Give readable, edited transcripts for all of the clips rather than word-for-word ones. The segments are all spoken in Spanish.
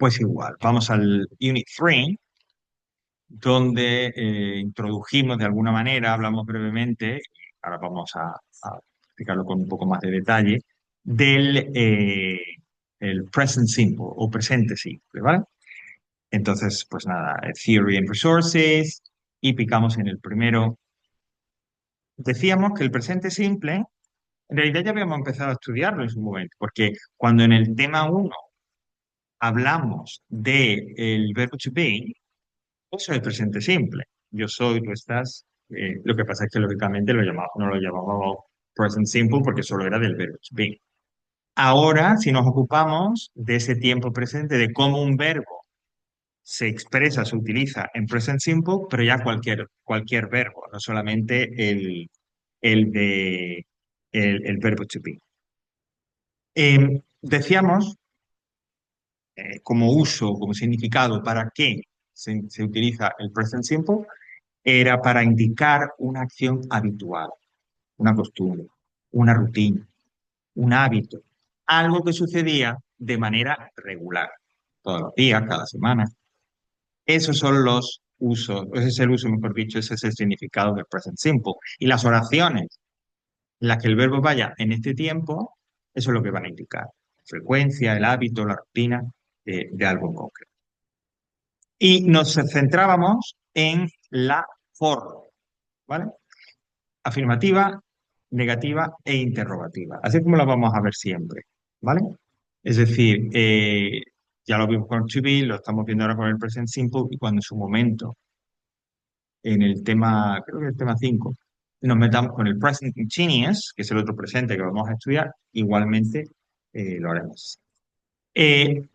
Pues igual, vamos al Unit 3, donde introdujimos de alguna manera, hablamos brevemente, y ahora vamos a explicarlo con un poco más de detalle, del el present simple o presente simple, ¿vale? Entonces, pues nada, Theory and Resources, y picamos en el primero. Decíamos que el presente simple, en realidad ya habíamos empezado a estudiarlo en su momento, porque cuando en el tema uno hablamos del verbo to be, eso es el presente simple. Yo soy, tú estás. Lo que pasa es que lógicamente no lo llamábamos present simple porque solo era del verbo to be. Ahora, si nos ocupamos de ese tiempo presente, de cómo un verbo se expresa, se utiliza en present simple, pero ya cualquier verbo, no solamente el de el verbo to be. Decíamos, como uso, como significado, para qué se utiliza el present simple, era para indicar una acción habitual, una costumbre, una rutina, un hábito, algo que sucedía de manera regular, todos los días, cada semana. Esos son los usos, ese es el uso, mejor dicho, ese es el significado del present simple. Y las oraciones en las que el verbo vaya en este tiempo, eso es lo que van a indicar. Frecuencia, el hábito, la rutina de algo en concreto. Y nos centrábamos en la forma, ¿vale? Afirmativa, negativa e interrogativa. Así como la vamos a ver siempre, ¿vale? Es decir, ya lo vimos con to be, lo estamos viendo ahora con el present simple y cuando en su momento, en el tema, creo que el tema 5 nos metamos con el present continuous, que es el otro presente que vamos a estudiar, igualmente lo haremos. Eh,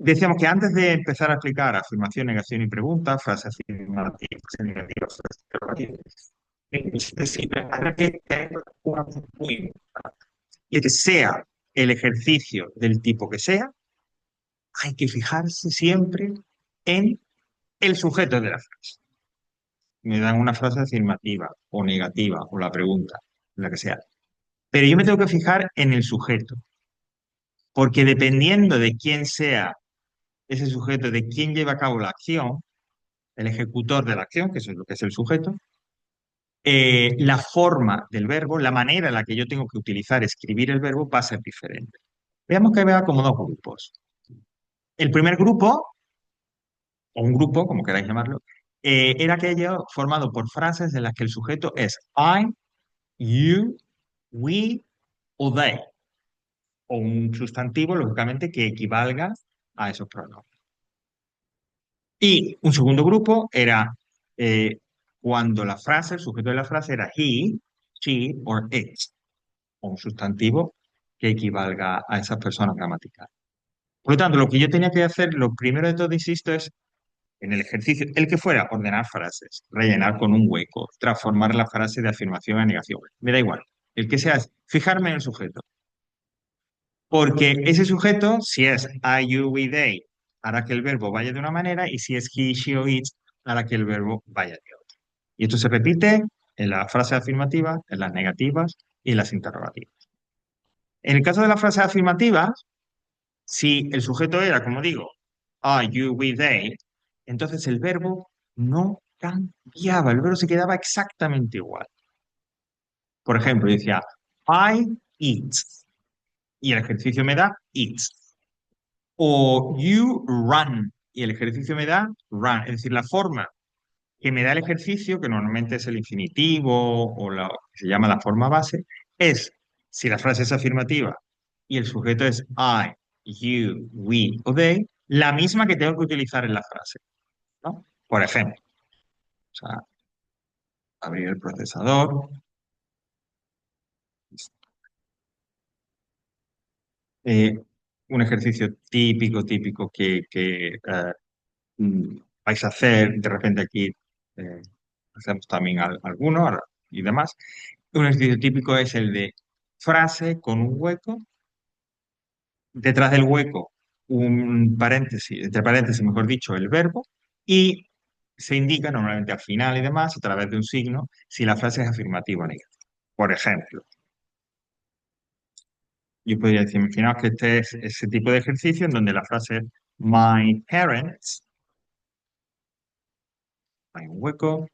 Decíamos que antes de empezar a explicar afirmación, negación y pregunta, frases afirmativas, frases negativas, frases interrogativas, habrá que tener una cosa muy importante. Y es que sea el ejercicio del tipo que sea, hay que fijarse siempre en el sujeto de la frase. Me dan una frase afirmativa o negativa o la pregunta, la que sea. Pero yo me tengo que fijar en el sujeto, porque dependiendo de quién sea ese sujeto, de quién lleva a cabo la acción, el ejecutor de la acción, que eso es lo que es el sujeto, la forma del verbo, la manera en la que yo tengo que utilizar, escribir el verbo, va a ser diferente. Veamos que vea como dos grupos. El primer grupo, o un grupo, como queráis llamarlo, era aquello formado por frases en las que el sujeto es I, you, we o they, o un sustantivo, lógicamente, que equivalga a esos pronombres. Y un segundo grupo era eh, cuando la frase, el sujeto de la frase era he, she or it, o un sustantivo que equivalga a esas personas gramaticales. Por lo tanto, lo que yo tenía que hacer, lo primero de todo, insisto, es en el ejercicio, el que fuera, ordenar frases, rellenar con un hueco, transformar la frase de afirmación a negación. Me da igual. El que sea es fijarme en el sujeto. Porque ese sujeto, si es I, you, we, they, hará que el verbo vaya de una manera y si es he, she o it, hará que el verbo vaya de otra. Y esto se repite en las frases afirmativas, en las negativas y en las interrogativas. En el caso de las frases afirmativas, si el sujeto era, como digo, I, you, we, they, entonces el verbo no cambiaba, el verbo se quedaba exactamente igual. Por ejemplo, yo decía I eat y el ejercicio me da eats. O you run y el ejercicio me da run. Es decir, la forma que me da el ejercicio, que normalmente es el infinitivo o la que se llama la forma base, es si la frase es afirmativa y el sujeto es I, you, we o they, la misma que tengo que utilizar en la frase, ¿no? Por ejemplo, o sea, abrir el procesador. eh, un ejercicio típico que mm, vais a hacer, de repente aquí hacemos también alguno y demás. Un ejercicio típico es el de frase con un hueco, detrás del hueco un paréntesis, entre paréntesis, mejor dicho, el verbo, y se indica normalmente al final y demás, a través de un signo, si la frase es afirmativa o negativa. Por ejemplo, yo podría decir, imaginaos que este es ese tipo de ejercicio en donde la frase es My parents, hay un hueco.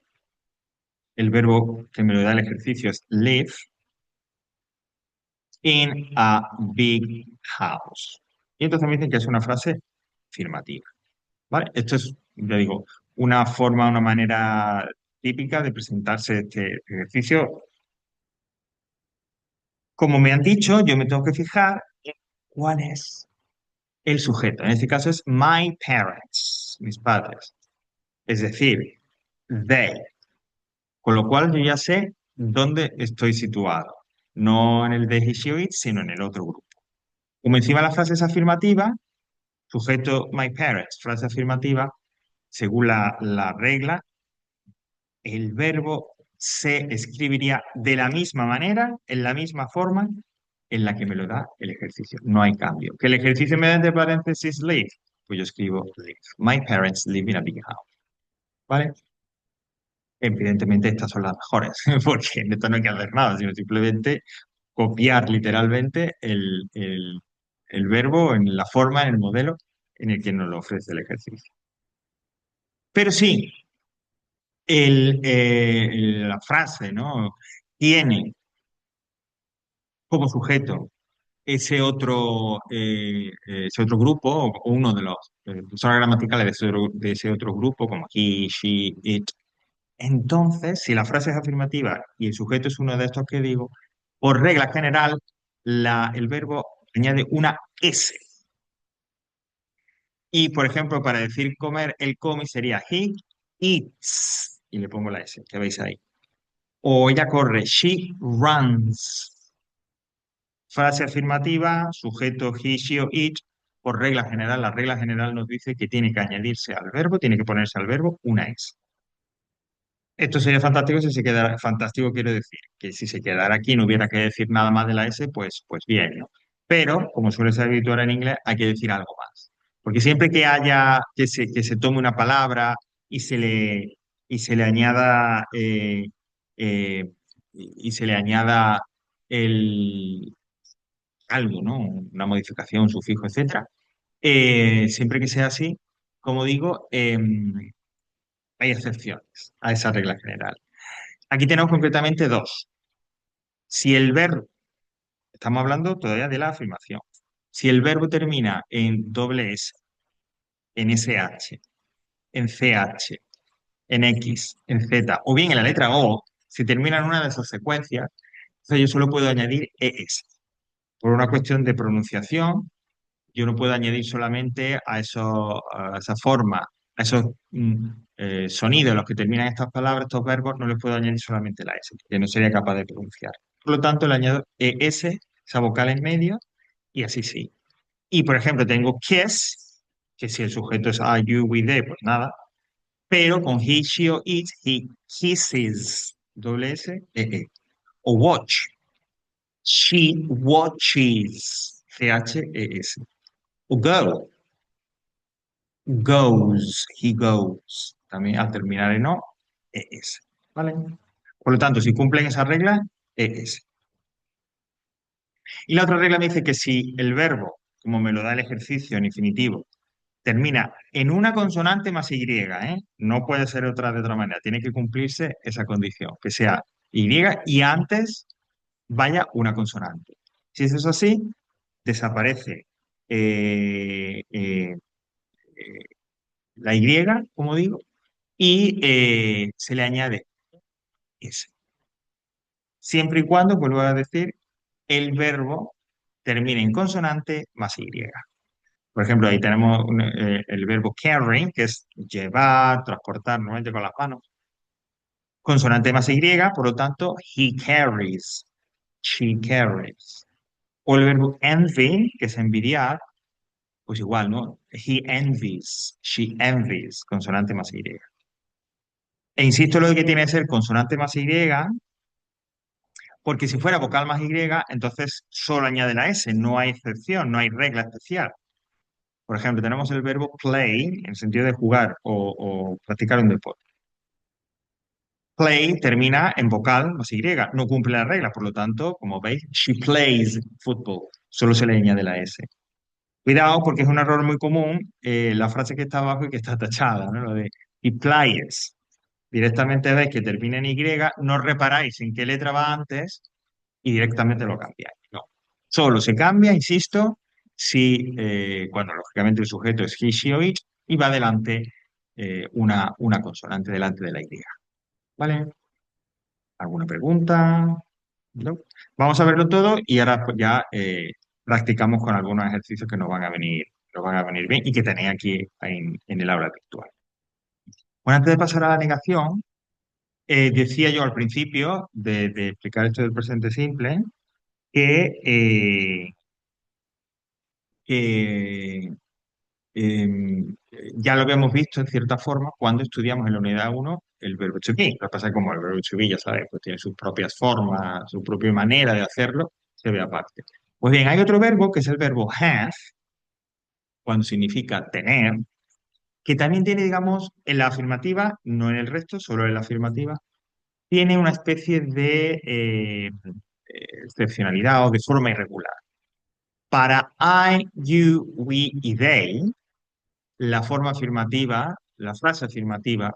El verbo que me lo da el ejercicio es live in a big house. Y entonces me dicen que es una frase afirmativa. ¿Vale? Esto es, ya digo, una forma, una manera típica de presentarse este ejercicio. Como me han dicho, yo me tengo que fijar en cuál es el sujeto. En este caso es my parents, mis padres. Es decir, they. Con lo cual yo ya sé dónde estoy situado. No en el de he, she, or it, sino en el otro grupo. Como encima la frase es afirmativa, sujeto my parents, frase afirmativa, según la regla, el verbo se escribiría de la misma manera, en la misma forma en la que me lo da el ejercicio. No hay cambio. Que el ejercicio me da entre paréntesis live, pues yo escribo live. My parents live in a big house. ¿Vale? Evidentemente estas son las mejores, porque en esto no hay que hacer nada, sino simplemente copiar literalmente el verbo en la forma, en el modelo en el que nos lo ofrece el ejercicio. Pero sí, la frase, ¿no? Tiene como sujeto ese otro grupo o uno de los personas gramaticales de ese otro grupo, como he, she, it. Entonces, si la frase es afirmativa y el sujeto es uno de estos que digo, por regla general, el verbo añade una S. Y, por ejemplo, para decir comer, el come sería he eats. Y le pongo la S, que veis ahí. O ella corre, she runs. Frase afirmativa, sujeto he, she o it. Por regla general, la regla general nos dice que tiene que añadirse al verbo, tiene que ponerse al verbo una S. Esto sería fantástico si se quedara, fantástico quiero decir, que si se quedara aquí y no hubiera que decir nada más de la S, pues bien, ¿no? Pero, como suele ser habitual en inglés, hay que decir algo más. Porque siempre que haya, que se tome una palabra y y se le añada, y se le añada el, algo, ¿no? Una modificación, un sufijo, etcétera. Siempre que sea así, como digo, hay excepciones a esa regla general. Aquí tenemos concretamente dos. Si el verbo, estamos hablando todavía de la afirmación, si el verbo termina en doble S, en SH, en CH, en X, en Z, o bien en la letra O, si termina en una de esas secuencias, entonces yo solo puedo añadir ES. Por una cuestión de pronunciación, yo no puedo añadir solamente a esa forma, a esos sonidos en los que terminan estas palabras, estos verbos, no les puedo añadir solamente la S, que no sería capaz de pronunciar. Por lo tanto, le añado ES, esa vocal en medio, y así sí. Y por ejemplo, tengo kiss, que si el sujeto es I, you, we, they, pues nada, pero con he, she o it, he kisses, doble S, E. O watch, she watches, CHES. O go, goes, he goes. También al terminar en O, ES. ¿Vale? Por lo tanto, si cumplen esa regla, ES. Y la otra regla me dice que si el verbo, como me lo da el ejercicio en infinitivo, termina en una consonante más Y, ¿eh? No puede ser otra de otra manera. Tiene que cumplirse esa condición, que sea Y y antes vaya una consonante. Si eso es así, desaparece eh, eh, eh, la Y, como digo, y se le añade S. Siempre y cuando, vuelvo a decir, el verbo termine en consonante más Y. Por ejemplo, ahí tenemos el verbo carry, que es llevar, transportar, normalmente con las manos. Consonante más Y, por lo tanto, he carries, she carries. O el verbo envy, que es envidiar, pues igual, ¿no? He envies, she envies, consonante más Y. E insisto en lo de que tiene que ser consonante más Y, porque si fuera vocal más Y, entonces solo añade la S, no hay excepción, no hay regla especial. Por ejemplo, tenemos el verbo play, en el sentido de jugar o practicar un deporte. Play termina en vocal más Y, no cumple la regla, por lo tanto, como veis, she plays football, solo se le añade la S. Cuidado porque es un error muy común la frase que está abajo y que está tachada, ¿no? Lo de y players. Directamente veis que termina en Y, no reparáis en qué letra va antes y directamente lo cambiáis. No. Solo se cambia, insisto, si, bueno, lógicamente el sujeto es he, she o it y va delante una consonante delante de la Y. ¿Vale? ¿Alguna pregunta? ¿No? Vamos a verlo todo y ahora pues ya practicamos con algunos ejercicios que nos van a venir bien y que tenéis aquí en el aula virtual. Bueno, antes de pasar a la negación, decía yo al principio de explicar esto del presente simple que, que, ya lo habíamos visto en cierta forma cuando estudiamos en la unidad uno el verbo to be. Lo que pasa es que como el verbo to be, ya sabes, pues tiene sus propias formas, su propia manera de hacerlo, se ve aparte. Pues bien, hay otro verbo que es el verbo have, cuando significa tener, que también tiene, digamos, en la afirmativa, no en el resto, solo en la afirmativa, tiene una especie de excepcionalidad o de forma irregular. Para I, you, we y they, la forma afirmativa, la frase afirmativa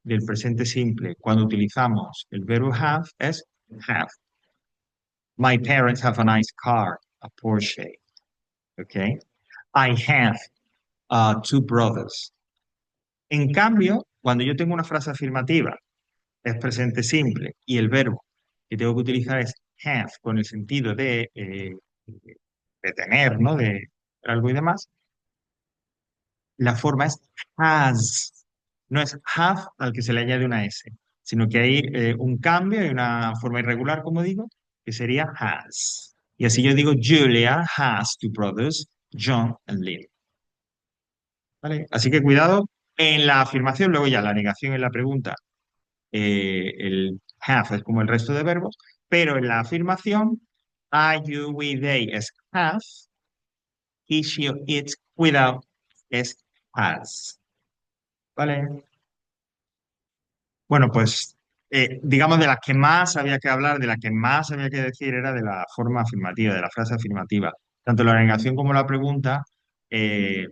del presente simple cuando utilizamos el verbo have es have. My parents have a nice car, a Porsche. Okay. I have two brothers. En cambio, cuando yo tengo una frase afirmativa, es presente simple y el verbo que tengo que utilizar es have con el sentido de tener, ¿no? De algo y demás, la forma es has. No es have al que se le añade una S, sino que hay un cambio y una forma irregular, como digo, que sería has. Y así yo digo, Julia has two brothers, John and Lynn. ¿Vale? Así que cuidado en la afirmación, luego ya la negación en la pregunta, el have es como el resto de verbos, pero en la afirmación, I, you, we, they es have, he, she, it, cuidado, es has. ¿Vale? Bueno, pues digamos de las que más había que hablar, de las que más había que decir era de la forma afirmativa, de la frase afirmativa. Tanto la negación como la pregunta eh,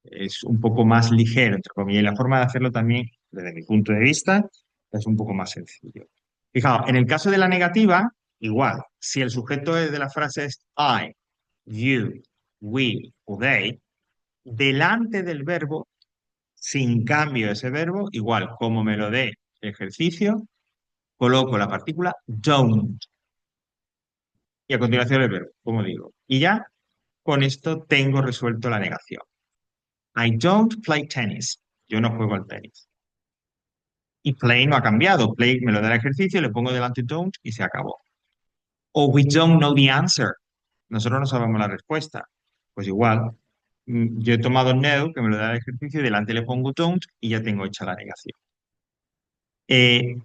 es un poco más ligero, entre comillas, y la forma de hacerlo también, desde mi punto de vista, es un poco más sencillo. Fijaos, en el caso de la negativa, igual, si el sujeto de la frase es I, you, we o they, delante del verbo sin cambio ese verbo, igual como me lo dé ejercicio, coloco la partícula don't y a continuación el verbo, como digo. Y ya con esto tengo resuelto la negación. I don't play tennis. Yo no juego al tenis. Y play no ha cambiado. Play me lo da el ejercicio, le pongo delante don't y se acabó. O we don't know the answer. Nosotros no sabemos la respuesta. Pues igual, yo he tomado no, que me lo da el ejercicio, y delante le pongo don't y ya tengo hecha la negación. Eh,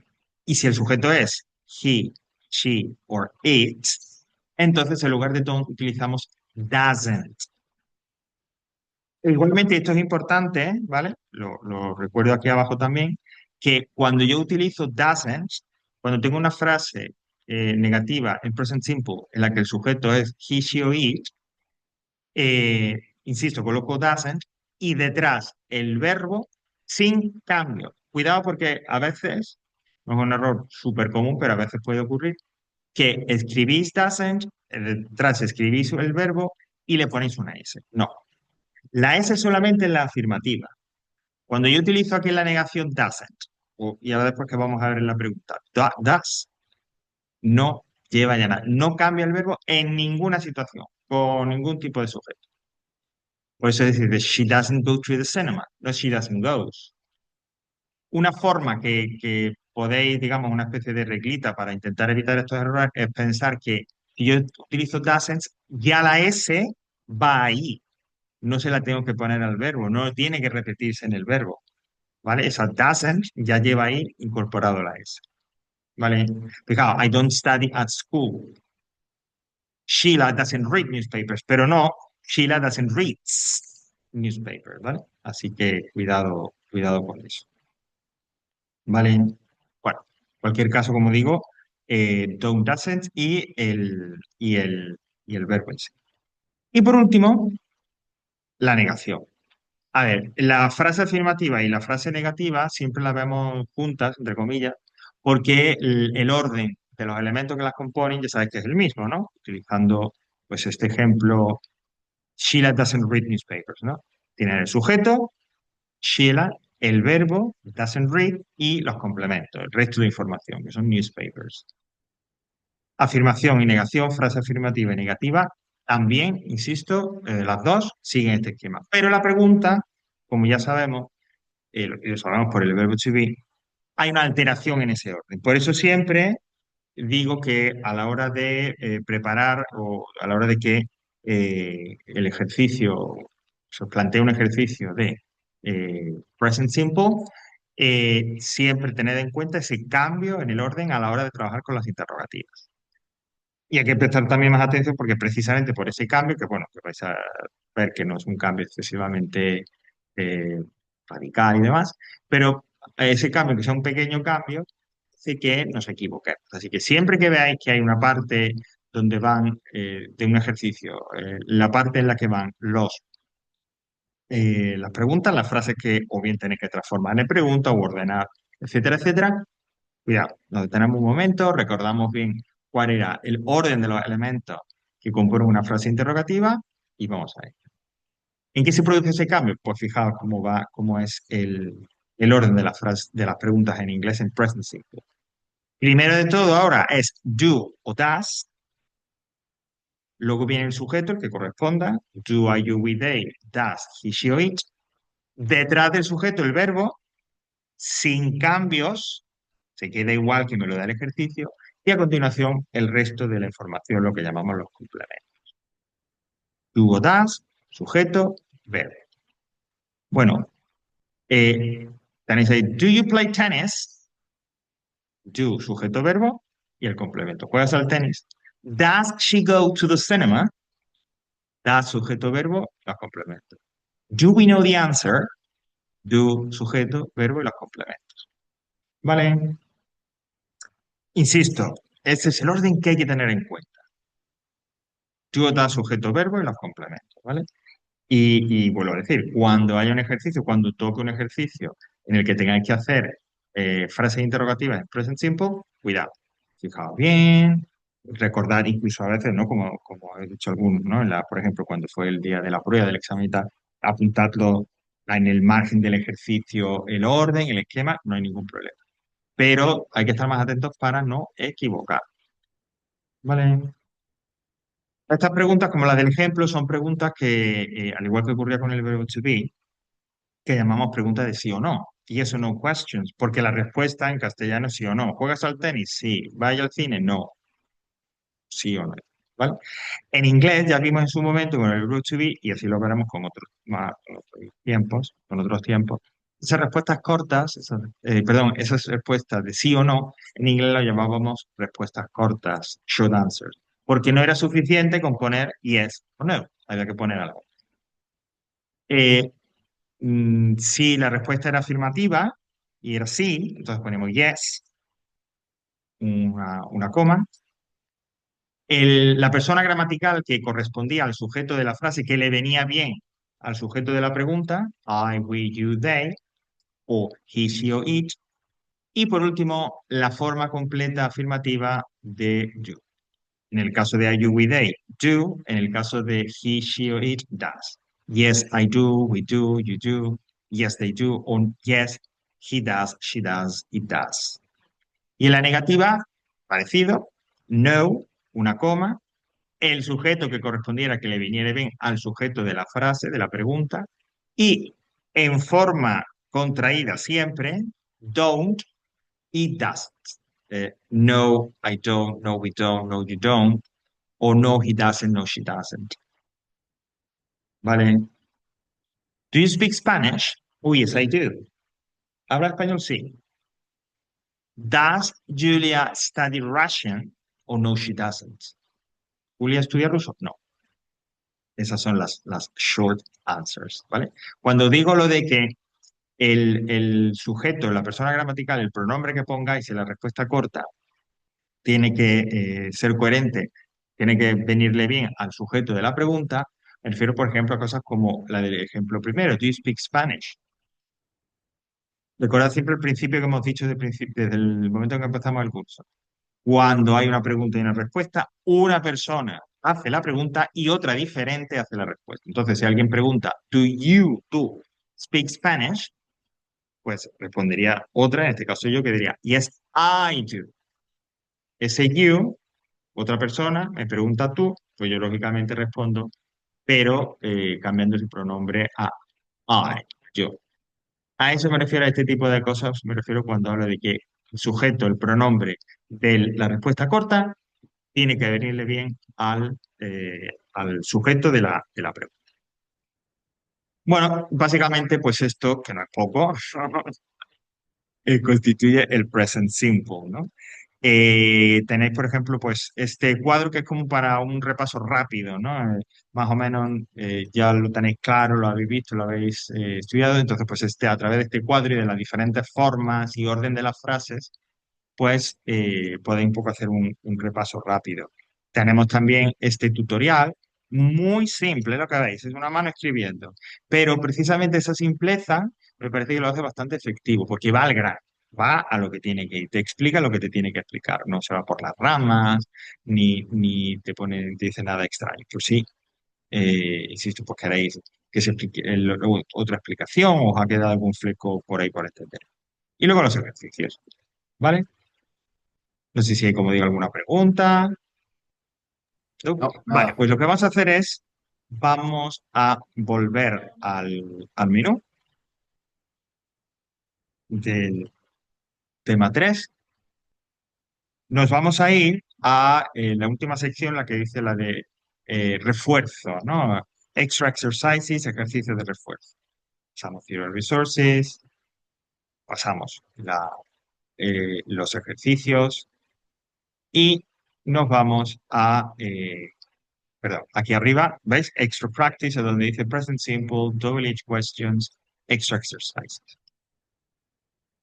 y si el sujeto es he, she or it, entonces en lugar de don't utilizamos doesn't. Igualmente, esto es importante, ¿vale? Lo recuerdo aquí abajo también, que cuando yo utilizo doesn't, cuando tengo una frase negativa en present simple en la que el sujeto es he, she o it, insisto, coloco doesn't y detrás el verbo sin cambio. Cuidado porque a veces, no es un error súper común, pero a veces puede ocurrir, que escribís doesn't, detrás escribís el verbo y le ponéis una S. No, la S solamente en la afirmativa. Cuando yo utilizo aquí la negación doesn't, y ahora después que vamos a ver en la pregunta, does, no lleva ya nada, no cambia el verbo en ninguna situación, con ningún tipo de sujeto. Por eso decir, she doesn't go to the cinema, no she doesn't go. Una forma que podéis, digamos, una especie de reglita para intentar evitar estos errores es pensar que si yo utilizo doesn't, ya la S va ahí, no se la tengo que poner al verbo, no tiene que repetirse en el verbo, ¿vale? Esa doesn't ya lleva ahí incorporado la S, ¿vale? Fijaos, I don't study at school. Sheila doesn't read newspapers, pero no, Sheila doesn't read newspapers, ¿vale? Así que cuidado, cuidado con eso, ¿vale? Bueno, cualquier caso, como digo, don't doesn't y el verbo en sí. Y por último, la negación. A ver, la frase afirmativa y la frase negativa siempre las vemos juntas, entre comillas, porque el orden de los elementos que las componen ya sabes que es el mismo, ¿no? Utilizando pues este ejemplo, Sheila doesn't read newspapers, ¿no? Tiene el sujeto, Sheila, el verbo, doesn't read, y los complementos, el resto de información, que son newspapers. Afirmación y negación, frase afirmativa y negativa, también, insisto, las dos siguen este esquema. Pero la pregunta, como ya sabemos, y lo sabemos por el verbo to be, hay una alteración en ese orden. Por eso siempre digo que a la hora de preparar o a la hora de que el ejercicio, se os plantea un ejercicio de present simple, siempre tened en cuenta ese cambio en el orden a la hora de trabajar con las interrogativas. Y hay que prestar también más atención porque precisamente por ese cambio, que bueno, que vais a ver que no es un cambio excesivamente eh, radical y demás, pero ese cambio, que sea un pequeño cambio, hace que nos equivoquemos. Así que siempre que veáis que hay una parte donde van de un ejercicio, la parte en la que van las preguntas, las frases que o bien tenéis que transformar en preguntas o ordenar, etcétera, etcétera, cuidado, nos detenemos un momento, recordamos bien cuál era el orden de los elementos que componen una frase interrogativa y vamos a ver. ¿En qué se produce ese cambio? Pues fijaos cómo va, cómo es el orden de de las preguntas en inglés en present simple. Primero de todo ahora es do o does, luego viene el sujeto, el que corresponda, do, I, you, we, they, does, he, she, or it. Detrás del sujeto el verbo, sin cambios, se queda igual que me lo da el ejercicio, y a continuación el resto de la información, lo que llamamos los complementos. Do o does, sujeto, verbo. Bueno, tenéis ahí, do you play tennis? Do, sujeto, verbo, y el complemento. ¿Juegas al tenis? Does she go to the cinema? Does, sujeto, verbo, los complementos. Do we know the answer? Do, sujeto, verbo y los complementos. ¿Vale? Insisto, ese es el orden que hay que tener en cuenta. Do, does, sujeto, verbo y los complementos, ¿vale? Y vuelvo a decir, cuando haya un ejercicio, cuando toque un ejercicio en el que tengáis que hacer frases interrogativas en present simple, cuidado, fijaos bien, recordar incluso a veces, ¿no? Como he dicho algunos, ¿no? Por ejemplo, cuando fue el día de la prueba del examen y tal, apuntadlo en el margen del ejercicio, el orden, el esquema, no hay ningún problema. Pero hay que estar más atentos para no equivocar, ¿vale? Estas preguntas, como las del ejemplo, son preguntas que, al igual que ocurría con el verbo to be, que llamamos preguntas de sí o no. Yes or no questions, porque la respuesta en castellano es sí o no. ¿Juegas al tenis? Sí. ¿Vaya al cine? No. Sí o no. ¿Vale? En inglés ya vimos en su momento con el verbo to be, y así lo veremos con con otros tiempos, con otros tiempos. Esas respuestas cortas, perdón, esas respuestas de sí o no, en inglés las llamábamos respuestas cortas, short answers, porque no era suficiente con poner yes o no, había que poner algo. Eh, si la respuesta era afirmativa y era sí, entonces ponemos yes, una coma. La persona gramatical que correspondía al sujeto de la frase, que le venía bien al sujeto de la pregunta, I, we, you, they, o he, she, or it. Y por último, la forma completa afirmativa de do. En el caso de I, you, we, they, do. En el caso de he, she, or it, does. Yes, I do, we do, you do. Yes, they do. O yes, he does, she does, it does. Y en la negativa, parecido, no, una coma, el sujeto que correspondiera que le viniera bien al sujeto de la frase, de la pregunta, y en forma contraída siempre, don't y doesn't. No, I don't, no, we don't, no, you don't, o no, he doesn't, no, she doesn't. ¿Vale? Do you speak Spanish? Oh, yes, I do. ¿Habla español? Sí. Does Julia study Russian? O no, she doesn't. ¿Julia estudia ruso? No. Esas son las short answers, ¿vale? Cuando digo lo de que el sujeto, la persona gramatical, el pronombre que pongáis en la respuesta corta tiene que ser coherente, tiene que venirle bien al sujeto de la pregunta, Me refiero, por ejemplo, a cosas como la del ejemplo primero, ¿Do you speak Spanish? Recordad siempre el principio que hemos dicho desde el momento en que empezamos el curso. Cuando hay una pregunta y una respuesta, una persona hace la pregunta y otra diferente hace la respuesta. Entonces, si alguien pregunta, ¿tú speak Spanish? Pues respondería otra, en este caso yo, que diría, Yes, I do. Ese you, otra persona, me pregunta tú, pues yo lógicamente respondo, pero cambiando el pronombre a I, yo. A eso me refiero a este tipo de cosas, me refiero cuando hablo de que el sujeto, el pronombre de la respuesta corta, tiene que venirle bien al sujeto de la pregunta. Bueno, básicamente, pues esto, que no es poco, constituye el present simple, ¿no? Tenéis, por ejemplo, pues este cuadro que es como para un repaso rápido, ¿no? Más o menos ya lo tenéis claro, lo habéis visto, lo habéis estudiado, entonces pues a través de este cuadro y de las diferentes formas y orden de las frases, pues podéis un poco hacer un repaso rápido. Tenemos también este tutorial, muy simple lo que veis, es una mano escribiendo, pero precisamente esa simpleza me parece que lo hace bastante efectivo, porque va al grano, va a lo que tiene que ir, te explica lo que te tiene que explicar, no se va por las ramas, ni te dice nada extraño. Pues sí, insisto, pues queréis que se explique otra explicación o os ha quedado algún fleco por ahí por entender. Y luego los ejercicios, ¿vale? No sé si hay, como digo, alguna pregunta. No. No, Vale, nada. pues lo que vamos a hacer es, vamos a volver al menú del tema 3. Nos vamos a ir a la última sección, la que dice la de refuerzo, ¿no? Extra exercises, ejercicios de refuerzo. Pasamos Theory Resources, pasamos los ejercicios y nos vamos perdón, aquí arriba, ¿veis? Extra practice, donde dice present simple, double each questions, extra exercises.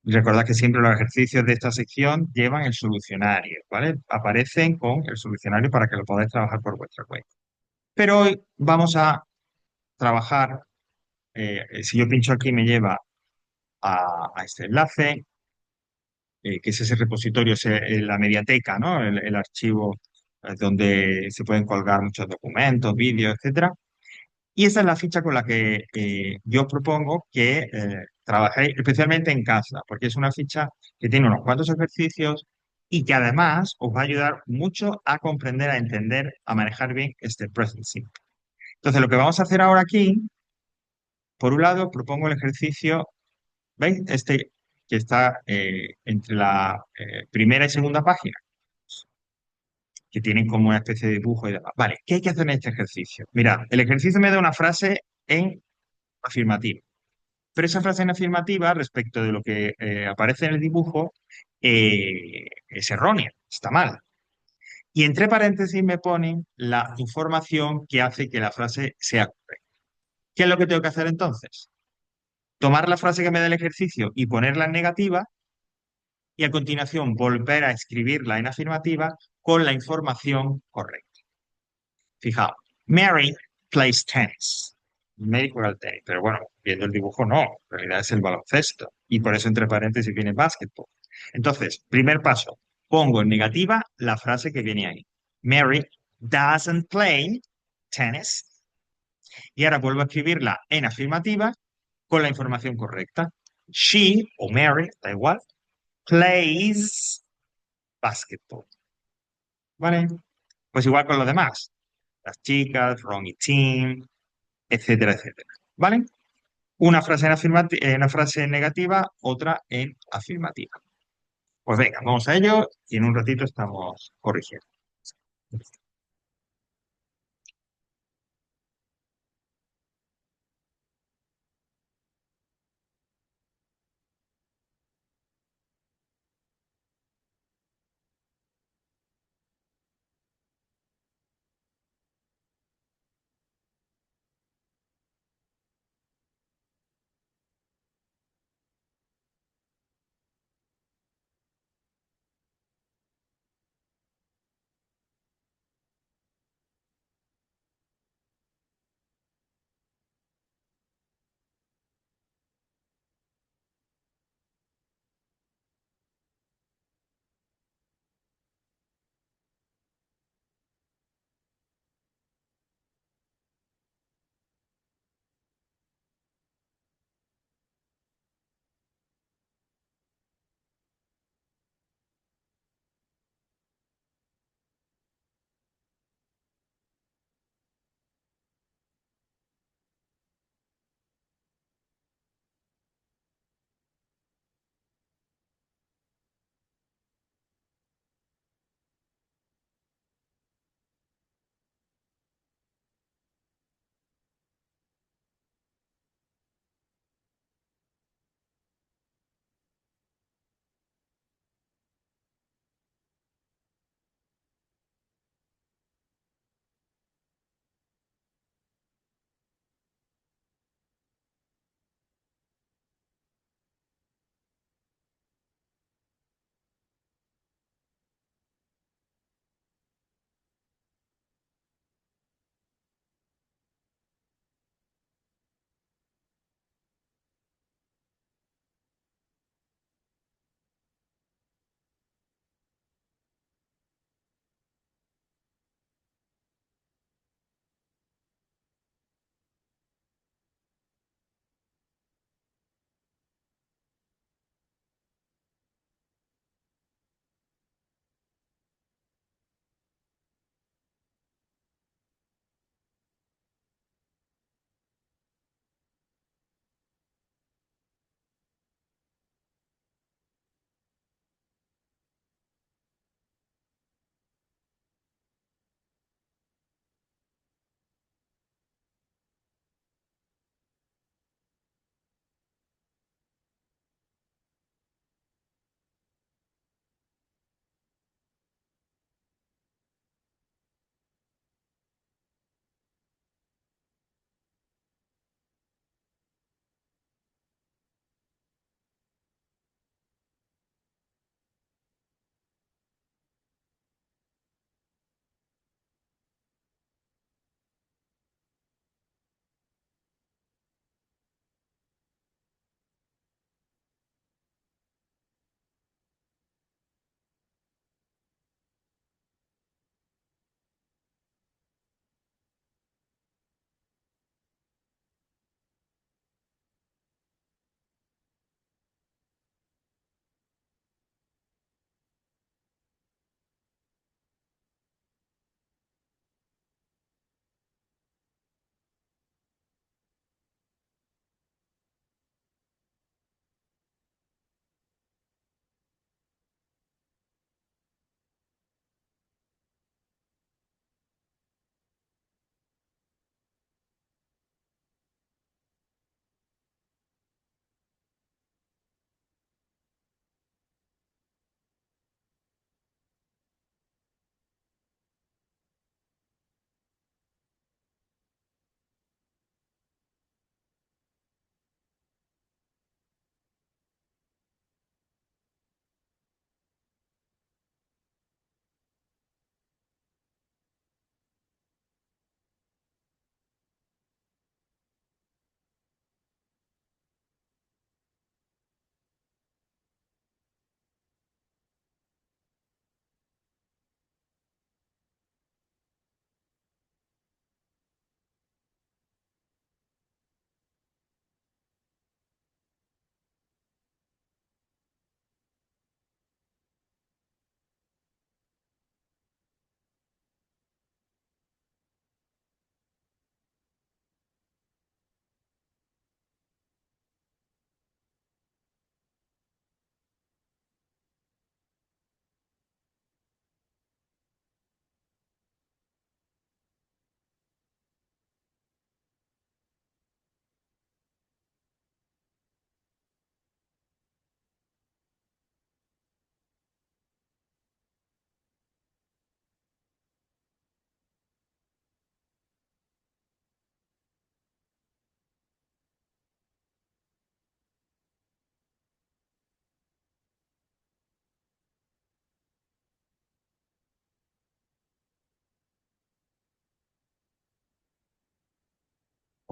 Y recordad que siempre los ejercicios de esta sección llevan el solucionario, ¿vale? Aparecen con el solucionario para que lo podáis trabajar por vuestra cuenta. Pero hoy vamos a trabajar, si yo pincho aquí me lleva a este enlace, que es ese repositorio, la mediateca, ¿no? El archivo donde se pueden colgar muchos documentos, vídeos, etcétera. Y esa es la ficha con la que yo propongo que trabajéis especialmente en casa, porque es una ficha que tiene unos cuantos ejercicios y que además os va a ayudar mucho a comprender, a entender, a manejar bien este present simple. Entonces, lo que vamos a hacer ahora aquí, por un lado, propongo el ejercicio, ¿veis? Este que está entre la primera y segunda página, que tienen como una especie de dibujo y demás. Vale, ¿qué hay que hacer en este ejercicio? Mira, el ejercicio me da una frase en afirmativo. Pero esa frase en afirmativa respecto de lo que aparece en el dibujo es errónea, está mal. Y entre paréntesis me ponen la información que hace que la frase sea correcta. ¿Qué es lo que tengo que hacer entonces? Tomar la frase que me da el ejercicio y ponerla en negativa y a continuación volver a escribirla en afirmativa con la información correcta. Fijaos, Mary plays tennis. Mary juega al tenis, pero bueno, viendo el dibujo no, en realidad es el baloncesto. Y por eso entre paréntesis viene básquetbol. Entonces, primer paso, pongo en negativa la frase que viene ahí. Mary doesn't play tennis. Y ahora vuelvo a escribirla en afirmativa con la información correcta. She, o Mary, da igual, plays basketball. ¿Vale? Pues igual con los demás. Las chicas, Ronnie Team, etcétera, etcétera. ¿Vale? Una frase negativa, otra en afirmativa. Pues venga, vamos a ello y en un ratito estamos corrigiendo.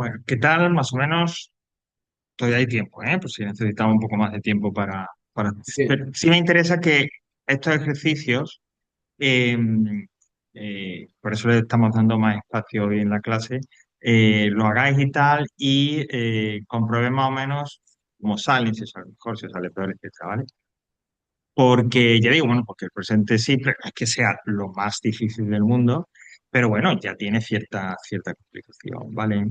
Bueno, ¿qué tal? Más o menos, todavía hay tiempo, ¿eh? Pues si necesitamos un poco más de tiempo para... Bien, Pero sí me interesa que estos ejercicios, eh, por eso le estamos dando más espacio hoy en la clase, lo hagáis y tal y comprobéis más o menos cómo salen, si sale mejor, si sale peor, etcétera, ¿vale? Porque ya digo, bueno, porque el presente simple no es que sea lo más difícil del mundo, pero bueno, ya tiene cierta complicación, ¿vale?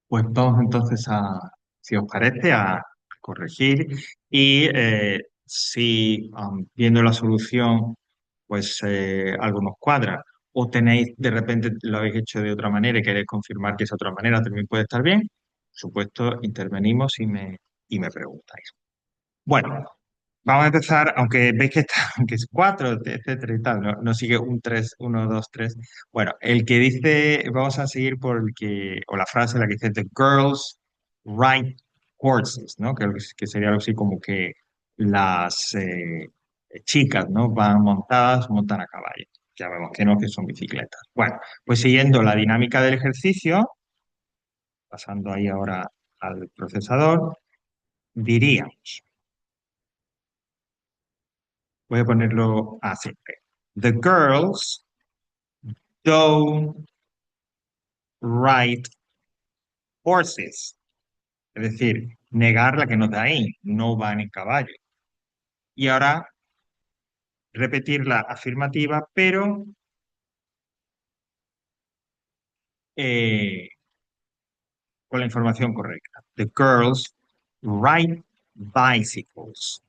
Pues vamos entonces si os parece, a corregir y si viendo la solución, pues algo nos cuadra o tenéis, de repente lo habéis hecho de otra manera y queréis confirmar que esa otra manera también puede estar bien, por supuesto, intervenimos y me preguntáis. Bueno, vamos a empezar, aunque veis que está, aunque es 4, etcétera y tal, no sigue un 3, 1, 2, 3. Bueno, el que dice, vamos a seguir por el que, o la frase la que dice, The girls ride horses, ¿no? Que sería algo así como que las chicas, ¿no? Montan a caballo. Ya vemos que no, que son bicicletas. Bueno, pues siguiendo la dinámica del ejercicio, pasando ahí ahora al procesador, diríamos. Voy a ponerlo así. The girls don't ride horses. Es decir, negar la que nos da ahí. No van en caballo. Y ahora repetir la afirmativa, pero eh, con la información correcta. The girls ride bicycles.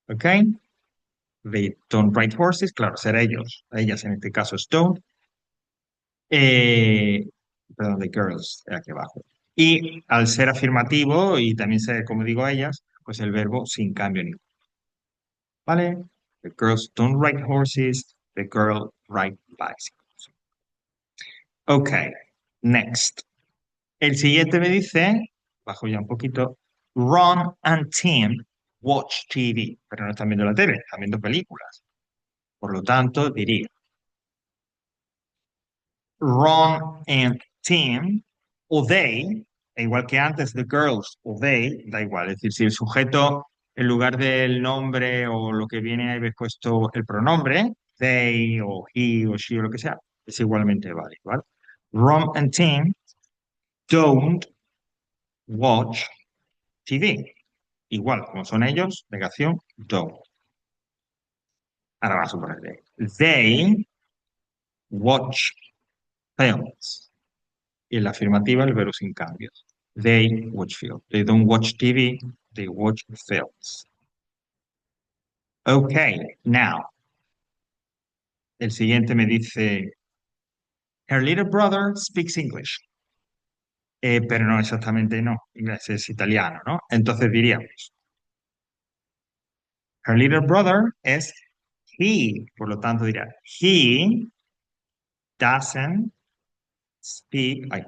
¿Ok? They don't ride horses. Claro, será ellos. Ellas en este caso es don't. Eh, perdón, the girls, aquí abajo. Y al ser afirmativo, y también ser, como digo a ellas, pues el verbo sin cambio ninguno. ¿Vale? The girls don't ride horses, the girl ride bicycles. Ok, next. El siguiente me dice, bajo ya un poquito, Ron and Tim watch TV, pero no están viendo la tele, están viendo películas. Por lo tanto, diría, Ron and Tim, o they, igual que antes, the girls o they, da igual. Es decir, si el sujeto, en lugar del nombre o lo que viene, habéis puesto el pronombre, they o he o she o lo que sea, es igualmente válido, ¿vale? Ron and Tim don't watch TV. Igual, como son ellos, negación, don't. Ahora vamos a poner they watch films. Y en la afirmativa el verbo sin cambios. They watch film. They don't watch TV, they watch films. Okay, now, el siguiente me dice, her little brother speaks English. Pero no exactamente no, inglés es italiano, ¿no? Entonces diríamos, her little brother es he, por lo tanto diría, he doesn't speak, ay,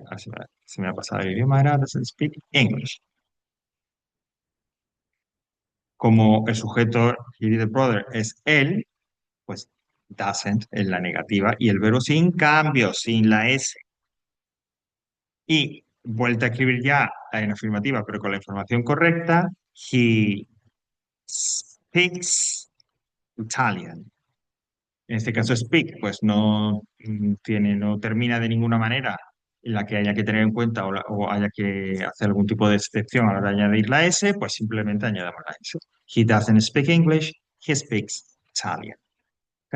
se me ha pasado el idioma, era doesn't speak English. Como el sujeto, he little brother, es él, pues doesn't en la negativa y el verbo sin cambio, sin la S. Y vuelta a escribir ya en afirmativa, pero con la información correcta, he speaks Italian. En este caso, speak, pues no no termina de ninguna manera en la que haya que tener en cuenta o haya que hacer algún tipo de excepción a la hora de añadir la S, pues simplemente añadamos la S. He doesn't speak English, he speaks Italian. ¿ok?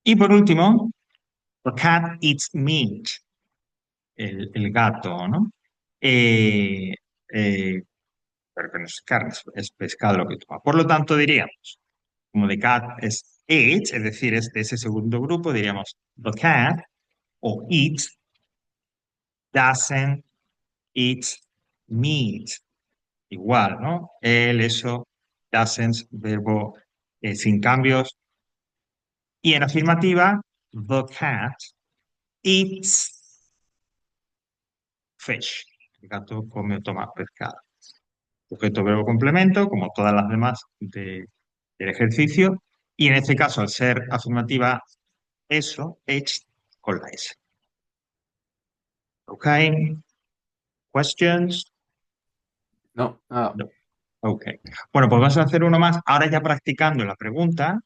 Y por último, the cat eats meat, el gato, ¿no? Eh, eh, pero que no es carne, es pescado lo que toma. Por lo tanto, diríamos, como the cat es eats, es decir, es de ese segundo grupo, diríamos the cat o eat doesn't eat meat. Igual, ¿no? El, eso, doesn't, verbo sin cambios. Y en afirmativa, the cat eats fish. El gato come o toma pescado. Sujeto, verbo, complemento, como todas las demás del ejercicio. Y en este caso, al ser afirmativa, eso, H con la S. ¿Ok? ¿Questions? No, nada. No. Ok. Bueno, pues vamos a hacer uno más. Ahora ya practicando la pregunta,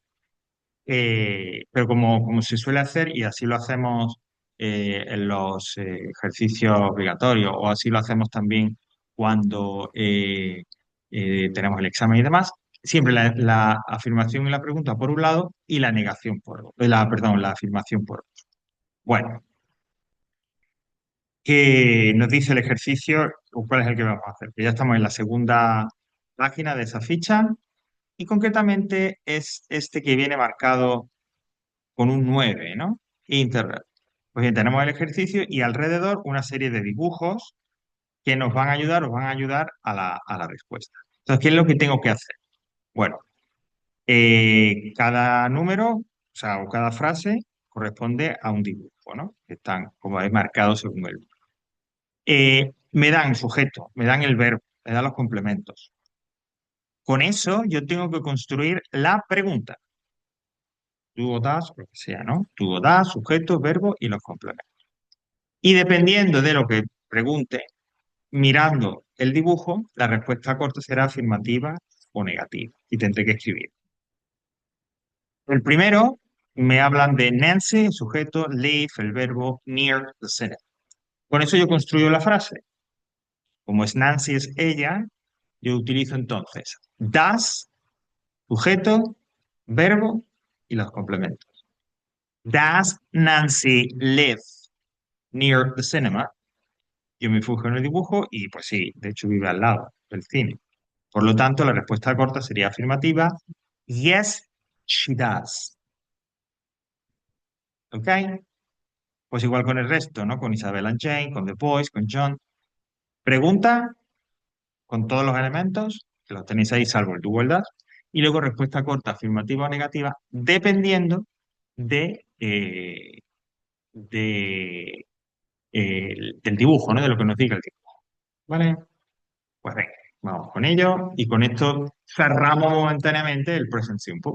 pero como se suele hacer, y así lo hacemos en los ejercicios obligatorios, o así lo hacemos también cuando tenemos el examen y demás, siempre la afirmación y la pregunta por un lado y la negación perdón, la afirmación por otro. Bueno, ¿qué nos dice el ejercicio? ¿O cuál es el que vamos a hacer? Que ya estamos en la segunda página de esa ficha y concretamente es este que viene marcado con un 9, ¿no? Internet. Pues bien, tenemos el ejercicio y alrededor una serie de dibujos que nos van a ayudar, os van a ayudar a la respuesta. Entonces, ¿qué es lo que tengo que hacer? Bueno, cada número, o sea, o cada frase corresponde a un dibujo, ¿no? Que están, como es marcado según el. Me dan sujeto, me dan el verbo, me dan los complementos. Con eso yo tengo que construir la pregunta. Tú o das, lo que sea, ¿no? Tú o das, sujeto, verbo y los complementos. Y dependiendo de lo que pregunte, mirando el dibujo, la respuesta corta será afirmativa o negativa. Y tendré que escribir. El primero, me hablan de Nancy, el sujeto, live, el verbo, near the cinema. Con eso yo construyo la frase. Como es Nancy es ella, yo utilizo entonces does, sujeto, verbo y los complementos. Does Nancy live near the cinema? Yo me fijo en el dibujo y pues sí, de hecho vive al lado del cine. Por lo tanto, la respuesta corta sería afirmativa. Yes, she does. ¿Ok? Pues igual con el resto, ¿no? Con Isabel and Jane, con The Boys, con John. Pregunta con todos los elementos, que los tenéis ahí salvo el do or does. Y luego respuesta corta, afirmativa o negativa, dependiendo del dibujo, ¿no? De lo que nos diga el dibujo. ¿Vale? Pues venga, vamos con ello y con esto cerramos momentáneamente el present simple.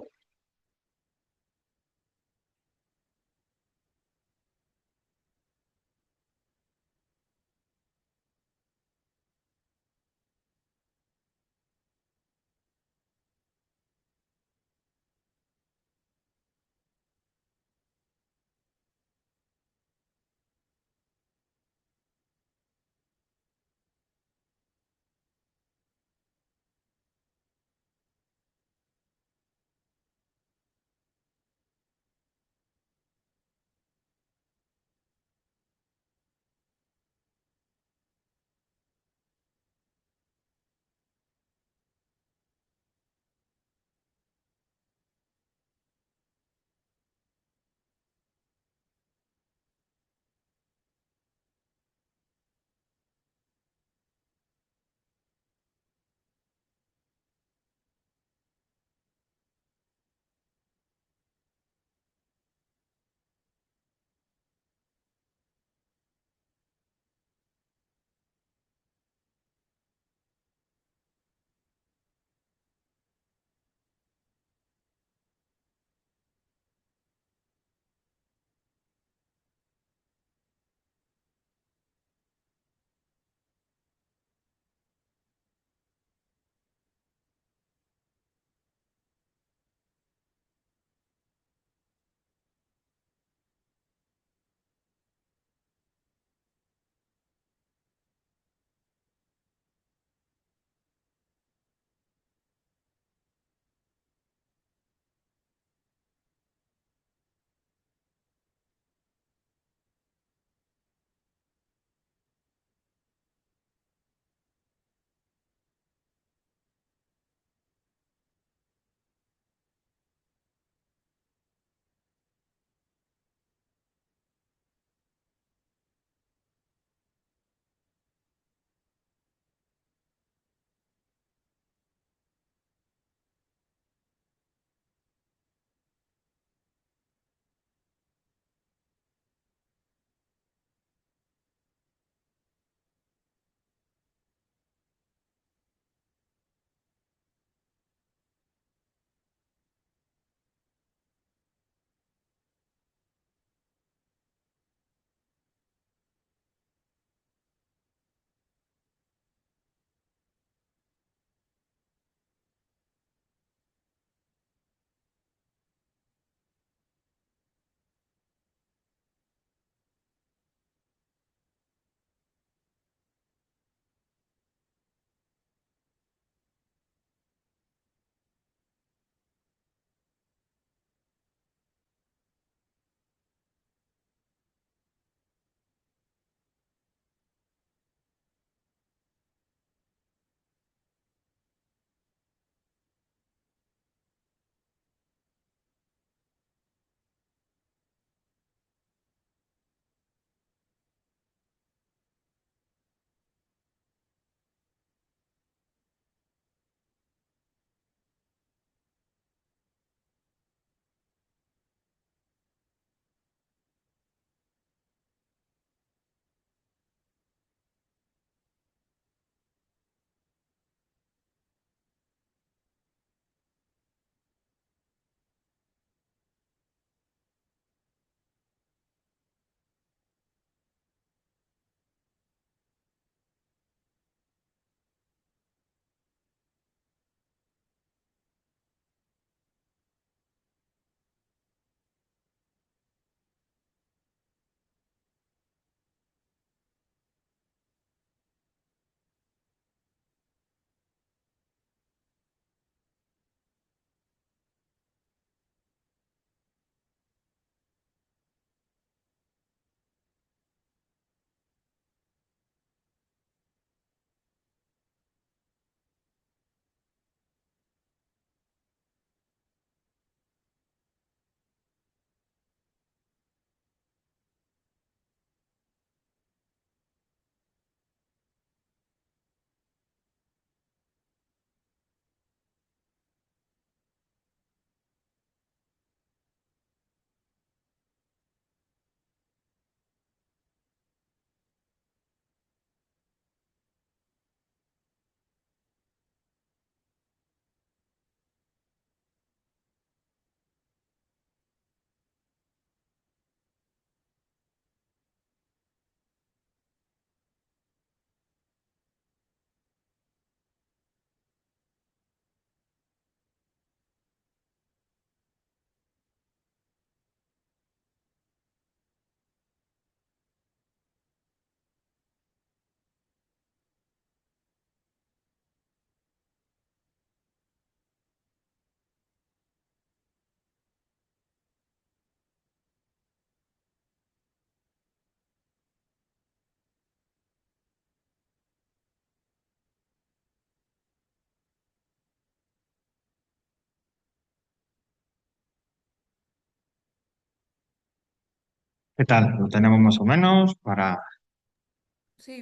¿Qué tal? Lo tenemos más o menos Sí, para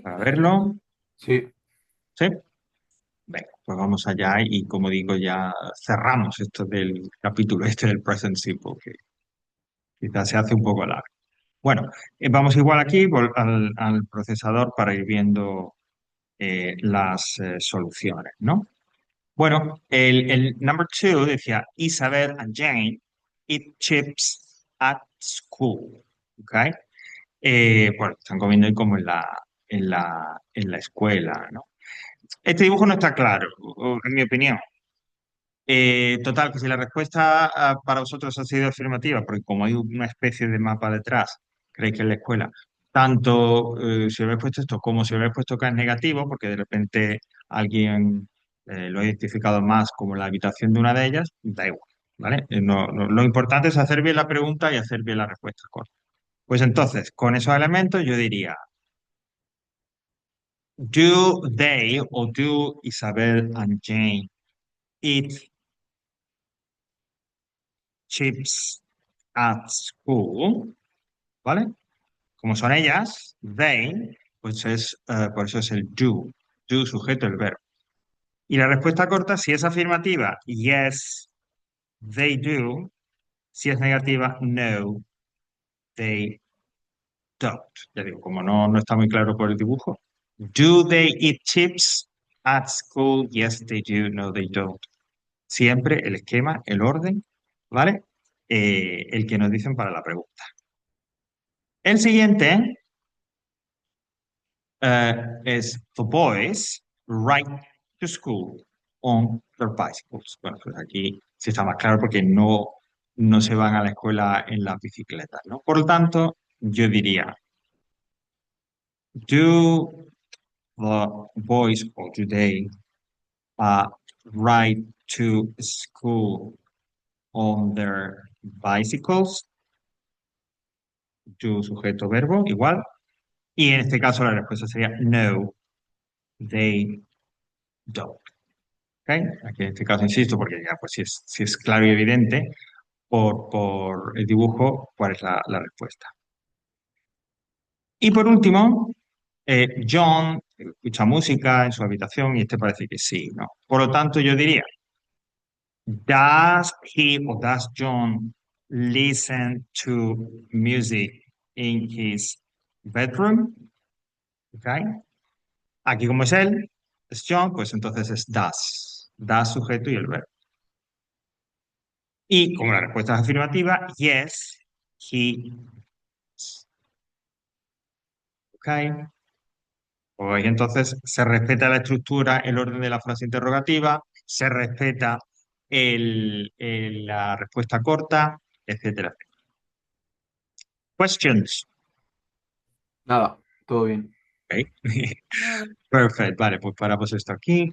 por aquí. verlo. Sí, ¿Sí? Venga, pues vamos allá y como digo, ya cerramos esto del capítulo este del Present Simple, que quizás se hace un poco largo. Bueno, vamos igual aquí al procesador para ir viendo las soluciones, ¿no? Bueno, el number two decía Isabel and Jane eat chips at school. ¿Ok? Bueno, están comiendo ahí como en la escuela, ¿no? Este dibujo no está claro, en mi opinión. Total, que si la respuesta para vosotros ha sido afirmativa, porque como hay una especie de mapa detrás, creéis que es la escuela, tanto si habéis puesto esto como si habéis puesto que es negativo, porque de repente alguien lo ha identificado más como la habitación de una de ellas, da igual, ¿vale? Lo importante es hacer bien la pregunta y hacer bien la respuesta corta. Pues entonces, con esos elementos yo diría, do they o do Isabel and Jane eat chips at school? ¿Vale? Como son ellas, they, pues por eso es el do sujeto el verbo. Y la respuesta corta, si es afirmativa, yes, they do. Si es negativa, no, they don't. Ya digo, como no está muy claro por el dibujo. Do they eat chips at school? Yes, they do. No, they don't. Siempre el esquema, el orden, ¿vale? El que nos dicen para la pregunta. El siguiente es the boys ride to school on their bicycles. Bueno, pues aquí sí está más claro porque no se van a la escuela en las bicicletas, ¿no? Por lo tanto, yo diría, do the boys or do they uh, ride to school on their bicycles? Do sujeto verbo, igual. Y en este caso la respuesta sería no, they don't. ¿Ok? Aquí en este caso insisto, porque ya pues si es claro y evidente por el dibujo cuál es la respuesta. Y por último, John escucha música en su habitación y este parece que sí, ¿no? Por lo tanto, yo diría, does he or does John listen to music in his bedroom? ¿Ok? Aquí como es él, es John, pues entonces es does. Does sujeto y el verbo. Y como la respuesta es afirmativa, yes, he, okay. Pues entonces se respeta la estructura, el orden de la frase interrogativa, se respeta la respuesta corta, etcétera. Questions. nada, todo bien. Okay. Nada. Perfect. Vale, pues paramos esto aquí.